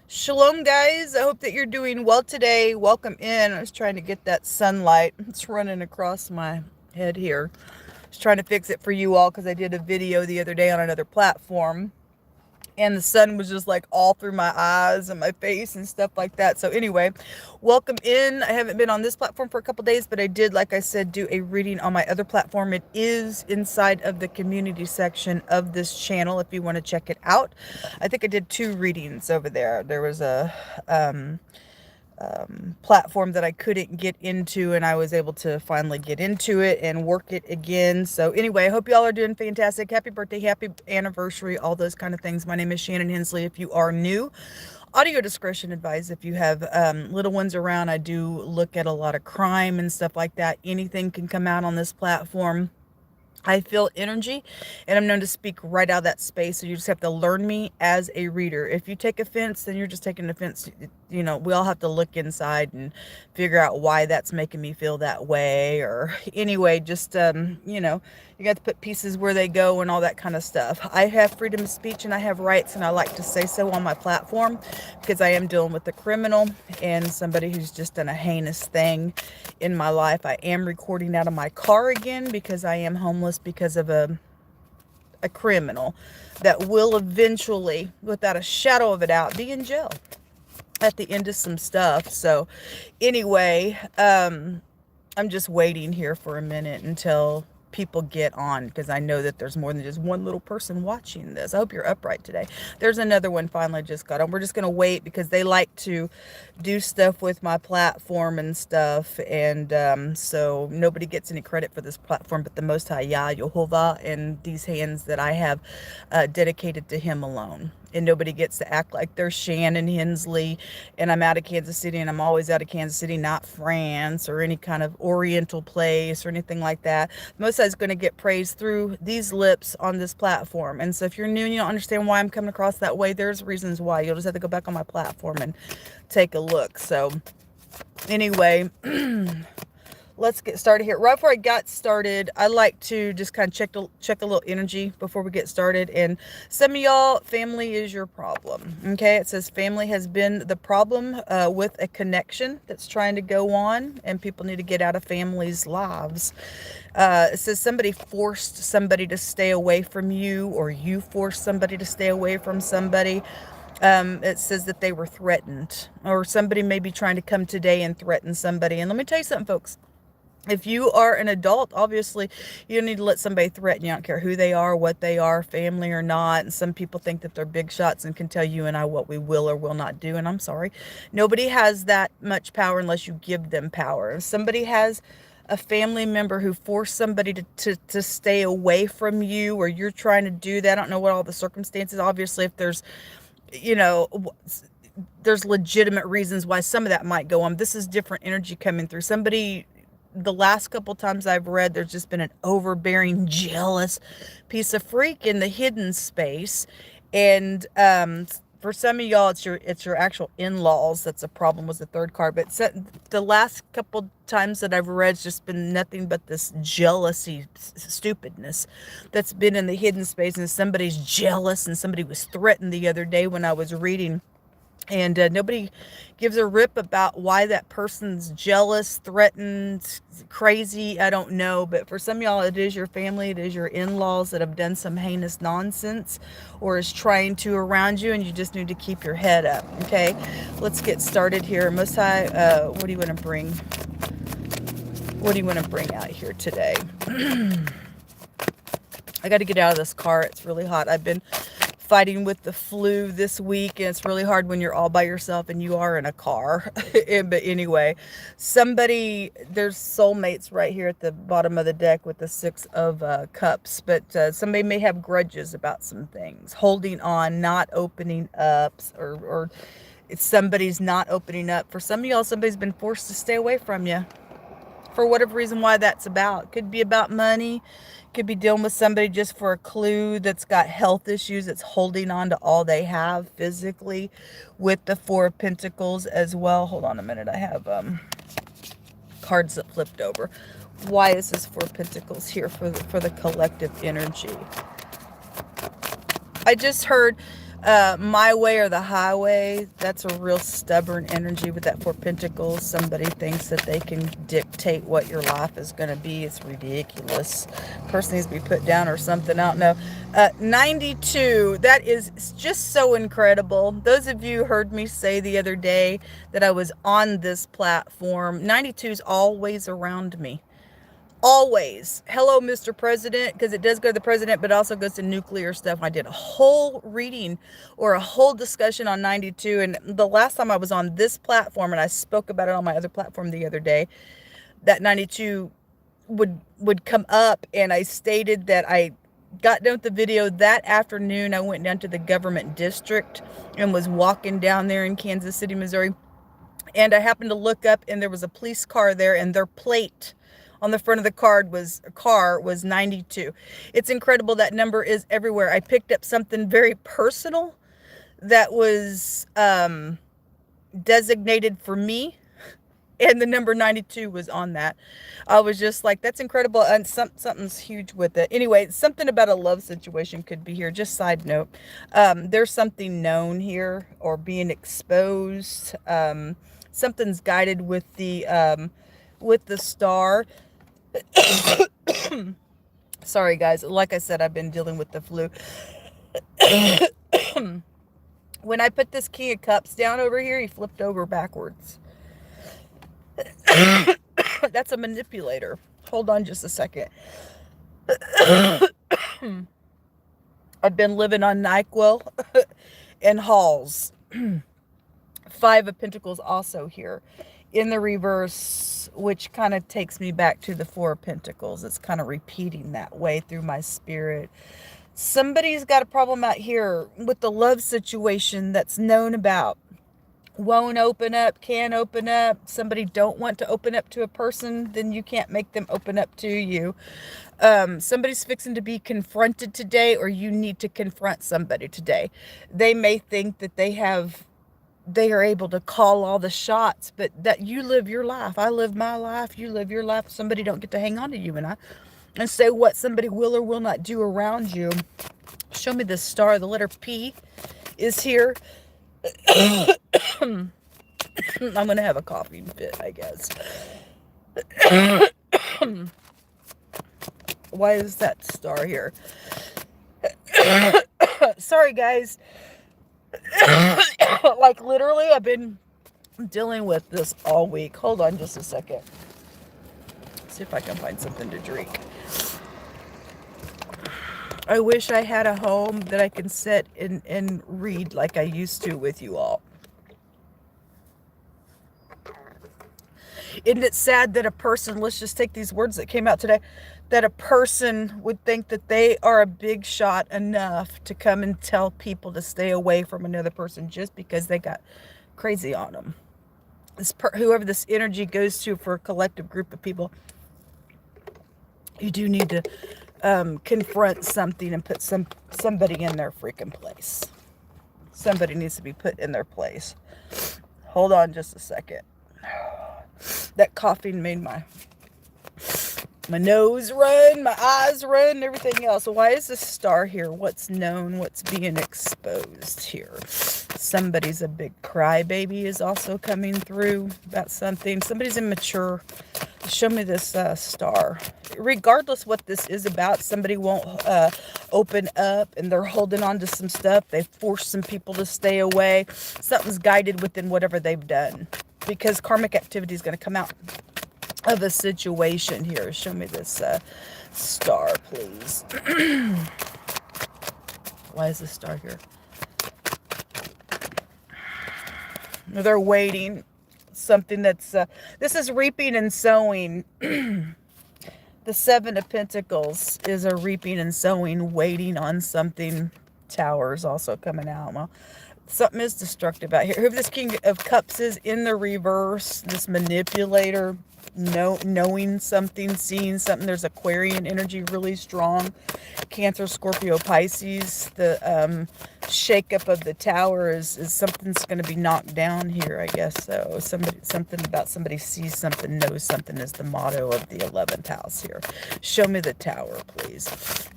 Shalom, guys. I hope that you're doing well today. Welcome in. I was trying to get that sunlight. It's running across my head here. I was trying to fix it for you all because I did a video the other day on another platform. And the sun was just like all through my eyes and my face and stuff like that. So anyway, welcome in. I haven't been on this platform for a couple days, but I did, like I said, do a reading on my other platform. It is inside of the community section of this channel if you want to check it out. I think I did 2 readings over there. There was a platform that I couldn't get into, and I was able to finally get into it and work it again. So anyway, I hope y'all are doing fantastic. Happy birthday, happy anniversary, all those kind of things. My name is Shannon Hensley. If you are new, audio discretion advised. If you have little ones around, I do look at a lot of crime and stuff like that. Anything can come out on this platform. I feel energy, and I'm known to speak right out of that space. So you just have to learn me as a reader. If you take offense, then you're just taking offense. You know, we all have to look inside and figure out why that's making me feel that way. Or anyway, just, you know, you got to put pieces where they go and all that kind of stuff. I have freedom of speech and I have rights, and I like to say so on my platform because I am dealing with a criminal and somebody who's just done a heinous thing in my life. I am recording out of my car again because I am homeless because of a criminal that will eventually, without a shadow of a doubt, be in jail at the end of some stuff. So anyway, I'm just waiting here for a minute until people get on, because I know that there's more than just one little person watching this. I hope you're upright today. There's another one finally just got on. We're just going to wait because they like to do stuff with my platform and stuff. And so nobody gets any credit for this platform but the Most High Yah, Jehovah, and these hands that I have dedicated to him alone. And nobody gets to act like they're Shannon Hensley and I'm out of Kansas City, and I'm always out of Kansas City, not France or any kind of oriental place or anything like that. Most is going to get praised through these lips on this platform. And so if you're new and you don't understand why I'm coming across that way, there's reasons why. You'll just have to go back on my platform and take a look. So anyway, let's get started here. Right before I got started, I like to just kind of check a little energy before we get started. And some of y'all, family is your problem. Okay, it says family has been the problem with a connection that's trying to go on, and people need to get out of families' lives. It says somebody forced somebody to stay away from you, or you forced somebody to stay away from somebody. It says that they were threatened, or somebody may be trying to come today and threaten somebody. And let me tell you something, folks. If you are an adult, obviously, you don't need to let somebody threaten you. I don't care who they are, what they are, family or not. And some people think that they're big shots and can tell you and I what we will or will not do. And I'm sorry. Nobody has that much power unless you give them power. If somebody has a family member who forced somebody to stay away from you, or you're trying to do that, I don't know what all the circumstances. Obviously, if there's, you know, there's legitimate reasons why some of that might go on. This is different energy coming through. Somebody, the last couple times I've read, there's just been an overbearing, jealous piece of freak in the hidden space. And for some of y'all, it's your actual in-laws that's a problem, was the third card. But the last couple times that I've read, it's just been nothing but this jealousy, stupidness that's been in the hidden space. And somebody's jealous, and somebody was threatened the other day when I was reading. And nobody gives a rip about why that person's jealous, threatened, crazy. I don't know. But for some of y'all, it is your family. It is your in-laws that have done some heinous nonsense or is trying to around you. And you just need to keep your head up. Okay, let's get started here. Most High, what do you want to bring? What do you want to bring out here today? I got to get out of this car. It's really hot. I've been fighting with the flu this week, and it's really hard when you're all by yourself and you are in a car. But anyway, there's soulmates right here at the bottom of the deck with the 6 of cups, but somebody may have grudges about some things, holding on, not opening up, or if somebody's not opening up. For some of y'all, somebody's been forced to stay away from you for whatever reason. Why that's about. Could be about money. Could be dealing with somebody just for a clue that's got health issues, that's holding on to all they have physically, with the 4 of Pentacles as well. Hold on a minute. I have cards that flipped over. Why is this 4 of Pentacles here for the collective energy? I just heard My way or the highway. That's a real stubborn energy with that Four Pentacles. Somebody thinks that they can dictate what your life is going to be. It's ridiculous. Person needs to be put down or something. I don't know. 92. That is just so incredible. Those of you heard me say the other day that I was on this platform. 92 is always around me. Always. Hello, Mr. President, because it does go to the president, but it also goes to nuclear stuff. I did a whole reading or a whole discussion on 92. And the last time I was on this platform, and I spoke about it on my other platform the other day, that 92 would come up, and I stated that I got done with the video that afternoon. I went down to the government district and was walking down there in Kansas City, Missouri. And I happened to look up, and there was a police car there, and their plate on the front of the car was 92. It's incredible. That number is everywhere. I picked up something very personal that was designated for me, and the number 92 was on that. I was just like, that's incredible. And something's huge with it. Anyway, something about a love situation could be here. Just side note. There's something known here or being exposed. Something's guided with the star. Sorry, guys. Like I said, I've been dealing with the flu. When I put this King of Cups down over here, he flipped over backwards. That's a manipulator. Hold on just a second. I've been living on NyQuil and Halls. 5 of Pentacles also here in the reverse, which kind of takes me back to the 4 of Pentacles. It's kind of repeating that way through my spirit. Somebody's got a problem out here with the love situation that's known about. Won't open up, can't open up. Somebody don't want to open up to a person, then you can't make them open up to you. Somebody's fixing to be confronted today, or you need to confront somebody today. They may think that they are able to call all the shots, but that you live your life. I live my life. You live your life. Somebody don't get to hang on to you and say what somebody will or will not do around you. Show me the star. The letter P is here. I'm going to have a coughing fit, I guess. Why is that star here? Sorry, guys. Like, literally, I've been dealing with this all week. Hold on just a second. See if I can find something to drink. I wish I had a home that I can sit and read like I used to with you all. Isn't it sad that a person, let's just take these words that came out today, that a person would think that they are a big shot enough to come and tell people to stay away from another person just because they got crazy on them. Whoever this energy goes to for a collective group of people, you do need to confront something and put somebody in their freaking place. Somebody needs to be put in their place. Hold on just a second. That coughing made my nose run, my eyes run, and everything else. So why is this star here? What's known? What's being exposed here? Somebody's a big crybaby is also coming through about something. Somebody's immature. Show me this star. Regardless what this is about, somebody won't open up and they're holding on to some stuff. They force some people to stay away. Something's guided within whatever they've done, because karmic activity is going to come out of a situation here. Show me this star, please. Why is this star here? They're waiting. Something that's this is reaping and sowing. The 7 of Pentacles is a reaping and sowing, waiting on something. Towers also coming out. Well, something is destructive out here. Whoever this King of Cups is in the reverse, this manipulator, knowing something, seeing something. There's Aquarian energy really strong. Cancer, Scorpio, Pisces. The shakeup of the tower is something's going to be knocked down here, I guess. So something about somebody sees something, knows something is the motto of the 11th house here. Show me the tower, please.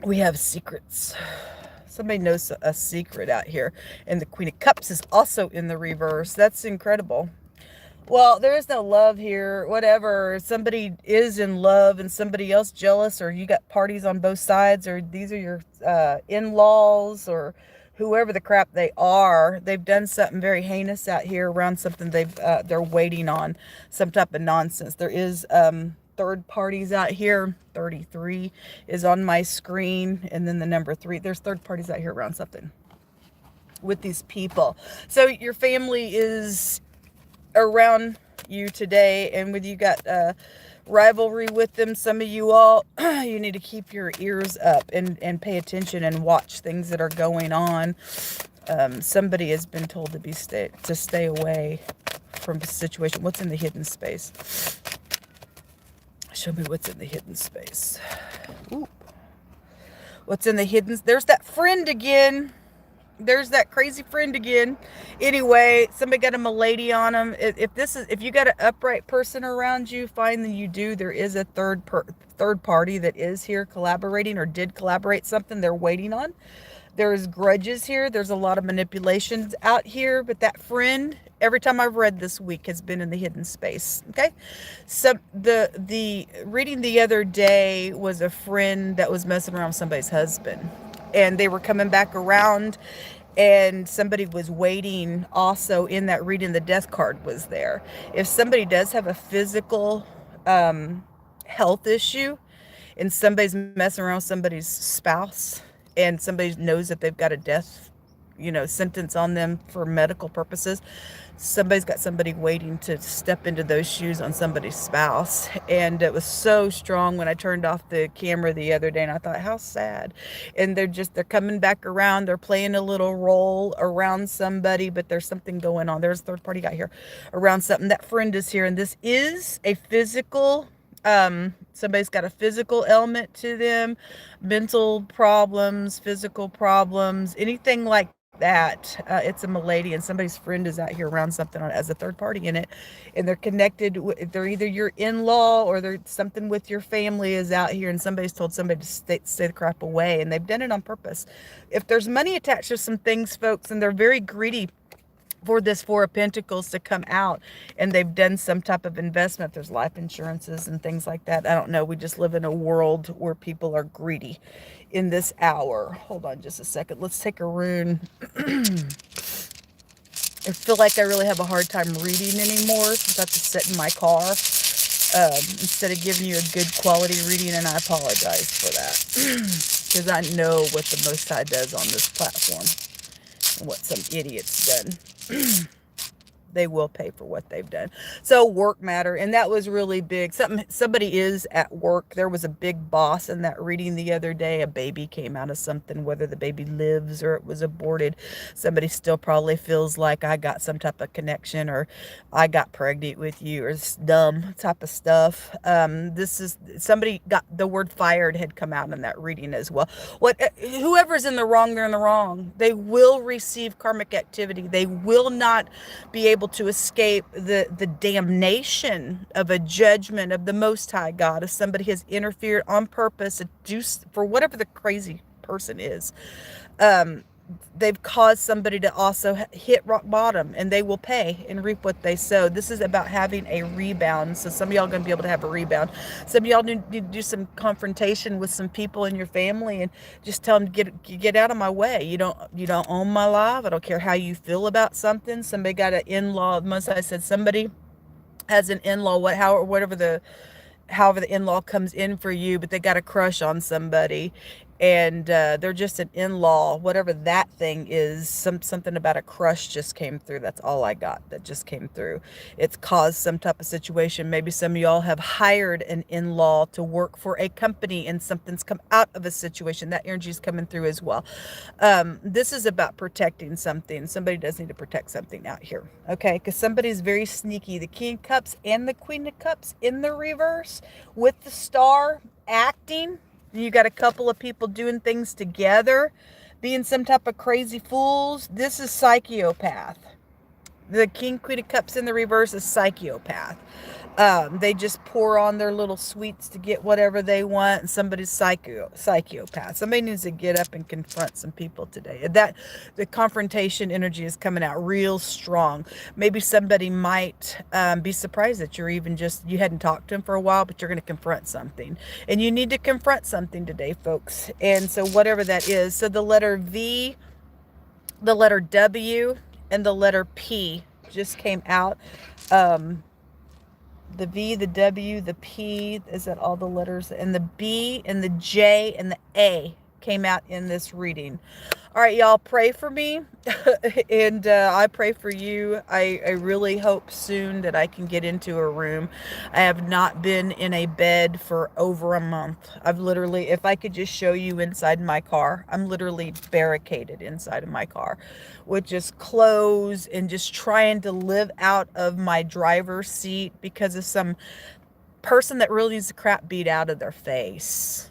We have secrets. Somebody knows a secret out here. And the Queen of Cups is also in the reverse. That's incredible. Well, there is no love here, whatever. Somebody is in love and somebody else jealous, or you got parties on both sides, or these are your in-laws, or whoever the crap they are. They've done something very heinous out here around something they're waiting on, some type of nonsense. There is third parties out here. 33 is on my screen, and then the number 3. There's third parties out here around something with these people. So your family is around you today, and with you got rivalry with them. Some of you all, you need to keep your ears up and pay attention and watch things that are going on. Somebody has been told to stay away from the situation. What's in the hidden space? Show me what's in the hidden space. Ooh. What's in the hidden? There's that friend again. There's that crazy friend again. Anyway, somebody got a milady on them. If you got an upright person around you, fine, then you do. There is a third party that is here collaborating or did collaborate something they're waiting on. There's grudges here. There's a lot of manipulations out here, but that friend, every time I've read this week, has been in the hidden space. Okay, so the reading the other day was a friend that was messing around with somebody's husband. And they were coming back around, and somebody was waiting also in that reading. The death card was there. If somebody does have a physical health issue, and somebody's messing around with somebody's spouse, and somebody knows that they've got a death, sentence on them for medical purposes, somebody's got somebody waiting to step into those shoes on somebody's spouse. And it was so strong when I turned off the camera the other day, and I thought, how sad. And they're coming back around. They're playing a little role around somebody, but there's something going on. There's a third party guy here around something. That friend is here, and this is a physical somebody's got a physical element to them, mental problems, physical problems, anything like that. It's a milady, and somebody's friend is out here around something as a third party in it, and they're connected with, they're either your in-law or they're something with your family is out here, and somebody's told somebody to stay the crap away, and they've done it on purpose. If there's money attached to some things, folks, and they're very greedy for this Four of Pentacles to come out, and they've done some type of investment. There's life insurances and things like that. I don't know. We just live in a world where people are greedy in this hour. Hold on just a second. Let's take a rune. I feel like I really have a hard time reading anymore since I have to sit in my car instead of giving you a good quality reading, and I apologize for that because I know what the Most High does on this platform and what some idiot's done. They will pay for what they've done. So work matter, and that was really big. Somebody is at work. There was a big boss in that reading the other day. A baby came out of something, whether the baby lives or it was aborted. Somebody still probably feels like I got some type of connection, or I got pregnant with you, or this dumb type of stuff. This is somebody got the word fired had come out in that reading as well. Whoever's in the wrong, they're in the wrong. They will receive karmic activity. They will not be able to escape the damnation of a judgment of the Most High God if somebody has interfered on purpose for whatever the crazy person is. They've caused somebody to also hit rock bottom, and they will pay and reap what they sow. This is about having a rebound. So some of y'all are going to be able to have a rebound. Some of y'all need to do some confrontation with some people in your family and just tell them, get out of my way. You don't own my life. I don't care how you feel about something. Somebody got an in-law. Most I said somebody has an in-law, however the in-law comes in for you, but they got a crush on somebody, and they're just an in-law, whatever that thing is. Something about a crush just came through. That's all I got that just came through. It's caused some type of situation. Maybe some of y'all have hired an in-law to work for a company, and something's come out of a situation. That energy is coming through as well. This is about protecting something. Somebody does need to protect something out here, okay? Because somebody's very sneaky. The King of Cups and the Queen of Cups in the reverse with the Star acting. You got a couple of people doing things together, being some type of crazy fools. This is psychopath. The King, Queen of Cups in the reverse is psychopath. They just pour on their little sweets to get whatever they want, and somebody's psychopath. Somebody needs to get up and confront some people today. That the confrontation energy is coming out real strong. Maybe somebody might be surprised that you're even just, you hadn't talked to them for a while, but you're going to confront something. And you need to confront something today, folks. And so whatever that is. So the letter V, the letter W, and the letter P just came out. The V, the W, the P, is that all the letters? And the B and the J and the A came out in this reading. All right, y'all, pray for me. And I pray for you. I really hope soon that I can get into a room. I have not been in a bed for over a month. I've literally, if I could just show you inside my car, I'm literally barricaded inside of my car with just clothes and just trying to live out of my driver's seat because of some person that really needs the crap beat out of their face.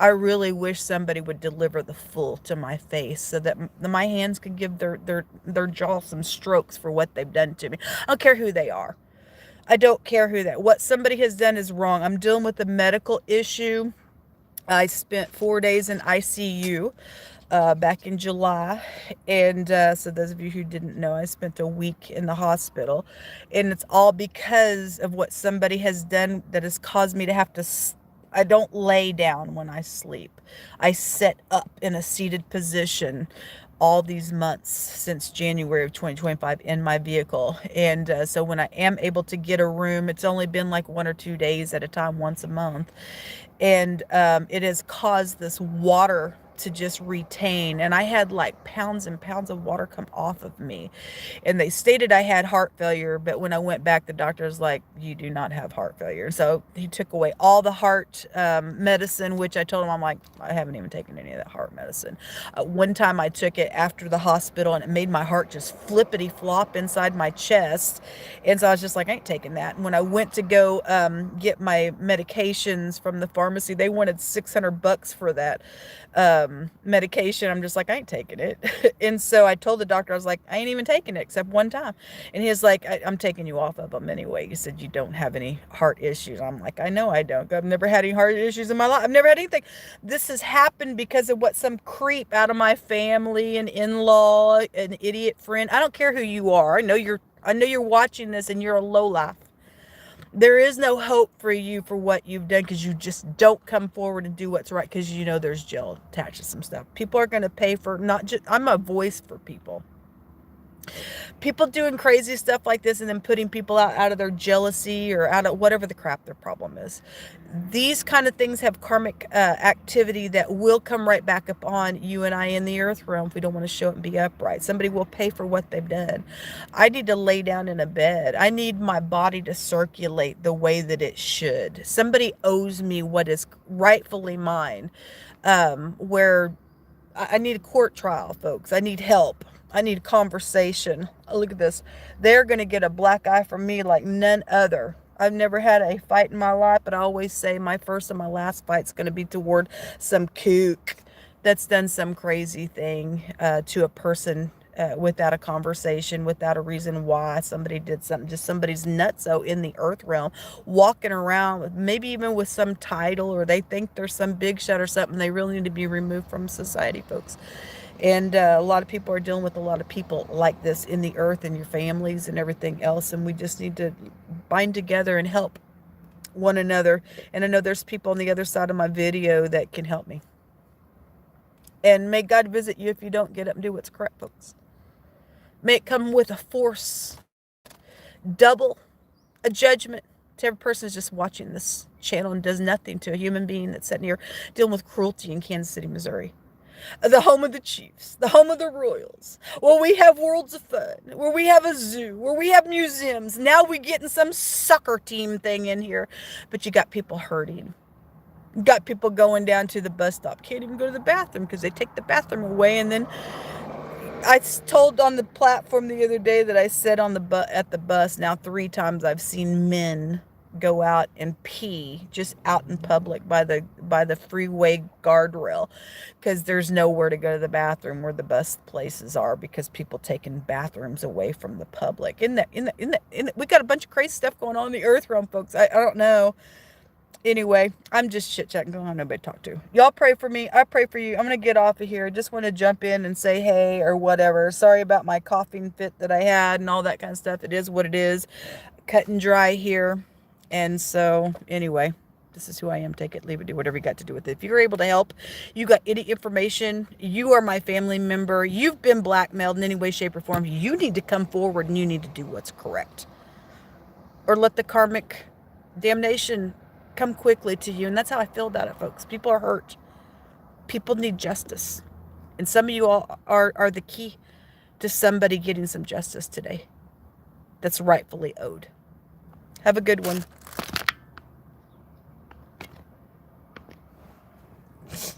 I really wish somebody would deliver the full to my face so that my hands could give their jaw some strokes for what they've done to me. I don't care who they are. I don't care who that. What somebody has done is wrong. I'm dealing with a medical issue. I spent 4 days in ICU back in July. And so those of you who didn't know, I spent a week in the hospital. And it's all because of what somebody has done that has caused me to have to I don't lay down when I sleep. I sit up in a seated position all these months since January of 2025 in my vehicle. And so when I am able to get a room, it's only been like 1 or 2 days at a time, once a month. And it has caused this water to just retain. And I had like pounds and pounds of water come off of me. And they stated I had heart failure, but when I went back, the doctor was like, you do not have heart failure. So he took away all the heart medicine, which I told him, I'm like, I haven't even taken any of that heart medicine. One time I took it after the hospital and it made my heart just flippity flop inside my chest. And so I was just like, I ain't taking that. And when I went to go get my medications from the pharmacy, they wanted $600 for that medication. I'm just like, I ain't taking it. And so I told the doctor, I was like, I ain't even taking it except one time. And he was like, I'm taking you off of them anyway. You said you don't have any heart issues. I'm like, I know I don't. I've never had any heart issues in my life. I've never had anything. This has happened because of what some creep out of my family, an in-law, an idiot friend. I don't care who you are. I know you're watching this and you're a lowlife. There is no hope for you for what you've done because you just don't come forward and do what's right because you know there's jail attached to some stuff. People are going to pay for not just, I'm a voice for people. People doing crazy stuff like this and then putting people out of their jealousy or out of whatever the crap their problem is. These kind of things have karmic activity that will come right back upon you and I in the earth realm if we don't want to show it and be upright. Somebody will pay for what they've done. I need to lay down in a bed. I need my body to circulate the way that it should. Somebody owes me what is rightfully mine. Where I need a court trial, folks. I need help. I need conversation. Oh, look at this. They're going to get a black eye from me like none other. I've never had a fight in my life, but I always say my first and my last fight's going to be toward some kook that's done some crazy thing to a person without a conversation, without a reason why somebody did something. Just somebody's nutso in the earth realm, walking around with maybe even with some title, or they think they're some big shot or something. They really need to be removed from society, folks. And a lot of people are dealing with a lot of people like this in the earth and your families and everything else. And we just need to bind together and help one another. And I know there's people on the other side of my video that can help me. And may God visit you if you don't get up and do what's correct, folks. May it come with a force, double, a judgment to every person who's just watching this channel and does nothing to a human being that's sitting here dealing with cruelty in Kansas City, Missouri. The home of the Chiefs, the home of the Royals, where we have worlds of fun, where we have a zoo, where we have museums. Now we're getting some soccer team thing in here, but you got people hurting. You got people going down to the bus stop, can't even go to the bathroom because they take the bathroom away. And then I told on the platform the other day that I said on the at the bus, now 3 times I've seen men go out and pee just out in public by the freeway guardrail, because there's nowhere to go to the bathroom where the best places are, because people taking bathrooms away from the public. We got a bunch of crazy stuff going on in the earth realm, folks. I don't know. Anyway, I'm just chit-chatting. Don't have nobody to talk to. Y'all pray for me. I pray for you. I'm going to get off of here. I just want to jump in and say hey or whatever. Sorry about my coughing fit that I had and all that kind of stuff. It is what it is. Cut and dry here. And so, anyway, this is who I am. Take it, leave it, do whatever you got to do with it. If you're able to help, you got any information, you are my family member, you've been blackmailed in any way, shape, or form, you need to come forward and you need to do what's correct. Or let the karmic damnation come quickly to you. And that's how I feel about it, folks. People are hurt. People need justice. And some of you all are the key to somebody getting some justice today that's rightfully owed. Have a good one.